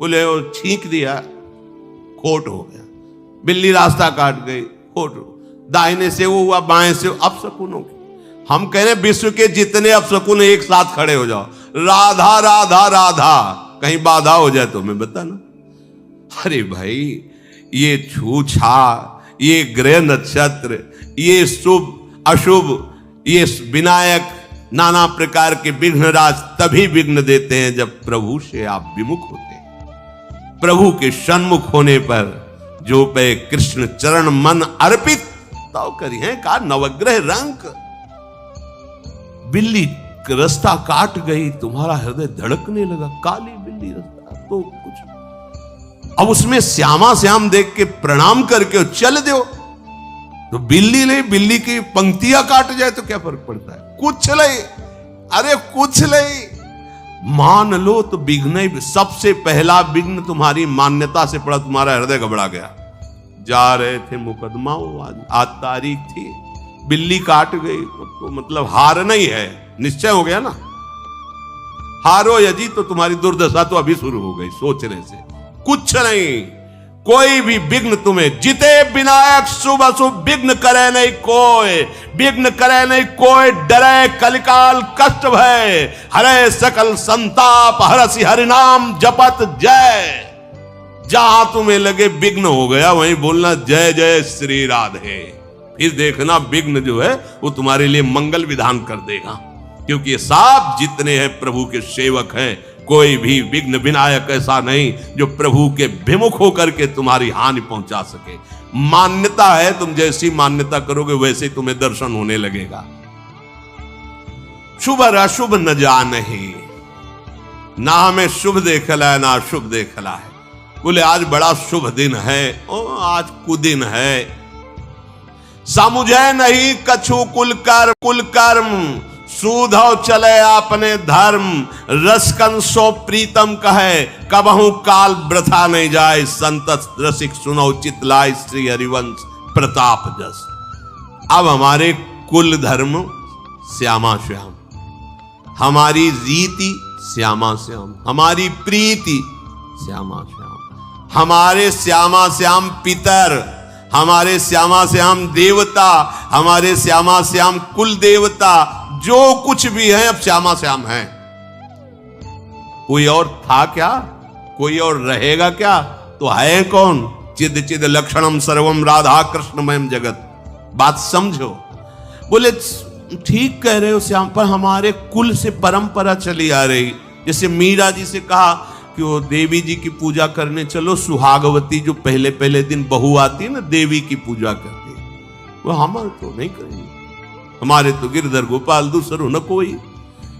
बोले वो छींक दिया, खोट हो गया। बिल्ली रास्ता काट गई, खोट हो। दाहिने से वो हुआ, बाएं से अपशकुन हो गया। हम कह रहे विश्व के जितने अपशकुन एक साथ खड़े हो जाओ, राधा राधा राधा, कहीं बाधा हो जाए तो मैं बताना। अरे भाई, ये छूछा, ये ग्रह नक्षत्र, ये शुभ अशुभ, ये विनायक, नाना प्रकार के विघ्नराज तभी विघ्न देते हैं जब प्रभु से आप विमुख होते हैं। प्रभु के सन्मुख होने पर जो पे कृष्ण चरण मन अर्पित तो करिए का नवग्रह रंक। बिल्ली रास्ता काट गई, तुम्हारा हृदय धड़कने लगा, काली बिल्ली रास्ता तो कुछ। अब उसमें श्यामा श्याम देख के प्रणाम करके चल दो, तो बिल्ली नहीं, बिल्ली की पंक्तियां काट जाए तो क्या फर्क पड़ता है? कुछ नहीं, अरे कुछ नहीं, मान लो तो विघ्न ही। सबसे पहला विघ्न तुम्हारी मान्यता से पड़ा, तुम्हारा हृदय घबरा गया। जा रहे थे मुकदमा, आज तारीख थी, बिल्ली काट गई तो मतलब हार नहीं है, निश्चय हो गया ना। हारो यदि तो तुम्हारी दुर्दशा तो अभी शुरू हो गई सोचने से। कुछ नहीं, कोई भी विघ्न तुम्हें, जिते विनायक शुभ अशुभ विघ्न करे नहीं कोई, विघ्न करे नहीं कोई, डरे कलिकाल कष्ट भय, हरे सकल संताप, हरसि हरि नाम जपत जय। जहां तुम्हें लगे विघ्न हो गया वहीं बोलना जय जय श्री राधे। फिर देखना विघ्न जो है वो तुम्हारे लिए मंगल विधान कर देगा, क्योंकि ये सब जितने हैं प्रभु के सेवक हैं, कोई भी विघ्न विनायक ऐसा नहीं जो प्रभु के विमुख होकर के तुम्हारी हानि पहुंचा सके। मान्यता है, तुम जैसी मान्यता करोगे वैसे तुम्हें दर्शन होने लगेगा। शुभ और अशुभ न जानहि, ना हमें शुभ देखला है ना अशुभ देखला है। बोले आज बड़ा शुभ दिन है, ओ आज कुदिन है। समुझे नहीं कछु कुलकर्म, सूधो चले आपने धर्म, रसकन सो प्रीतम कहे, कबहू काल वृथा नहीं जाए, संत रसिक सुनो चितलाय, श्री हरिवंश प्रताप जस। अब हमारे कुल धर्म श्यामा श्याम, हमारी रीति श्यामा श्याम, हमारी प्रीति श्यामा श्याम, हमारे श्यामा श्याम पितर, हमारे श्यामा श्याम देवता, हमारे श्यामा श्याम कुल देवता, जो कुछ भी है अब श्यामा श्याम है। कोई और था क्या? कोई और रहेगा क्या? तो है कौन? चिद चिद लक्षणम सर्वम राधा कृष्णमयम जगत। बात समझो। बोले ठीक कह रहे हो श्याम, पर हमारे कुल से परंपरा चली आ रही। जैसे मीरा जी से कहा कि वो देवी जी की पूजा करने चलो, सुहागवती जो पहले पहले दिन बहू आती है ना, देवी की पूजा करती है, वो हमारे तो नहीं करेंगे, हमारे तो गिरधर गोपाल दूसरो न कोई।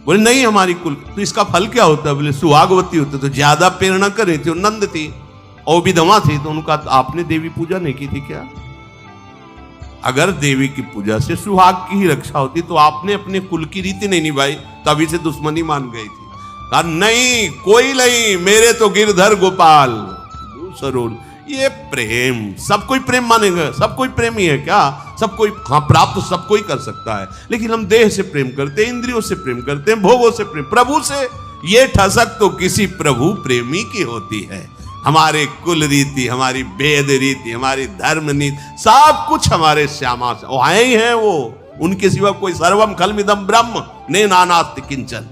बोले नहीं हमारी कुल। तो इसका फल क्या होता है? बोले सुहागवती होते तो ज्यादा प्रेरणा करे थे, नंद थी और विधवा थी, तो उनका आपने देवी पूजा नहीं की थी क्या? अगर देवी की पूजा से सुहाग की ही रक्षा होती तो आपने अपने कुल की रीति नहीं निभाई, तभी से दुश्मनी मान गई थी। नहीं कोई नहीं, मेरे तो गिरधर गोपाल दूसरो। ये प्रेम, सब कोई प्रेम मानेगा? सब कोई प्रेमी है क्या? सब कोई, हाँ प्राप्त सब कोई कर सकता है, लेकिन हम देह से प्रेम करते हैं, इंद्रियों से प्रेम करते हैं, भोगों से प्रेम। प्रभु से ये ठसक तो किसी प्रभु प्रेमी की होती है। हमारे कुल रीति, हमारी वेद रीति, हमारी धर्म नीति, सब कुछ हमारे श्यामा से आए ही हैं। वो उनके सिवा कोई सर्वम खलमिदम ब्रह्म ने नानास्ति किंचन।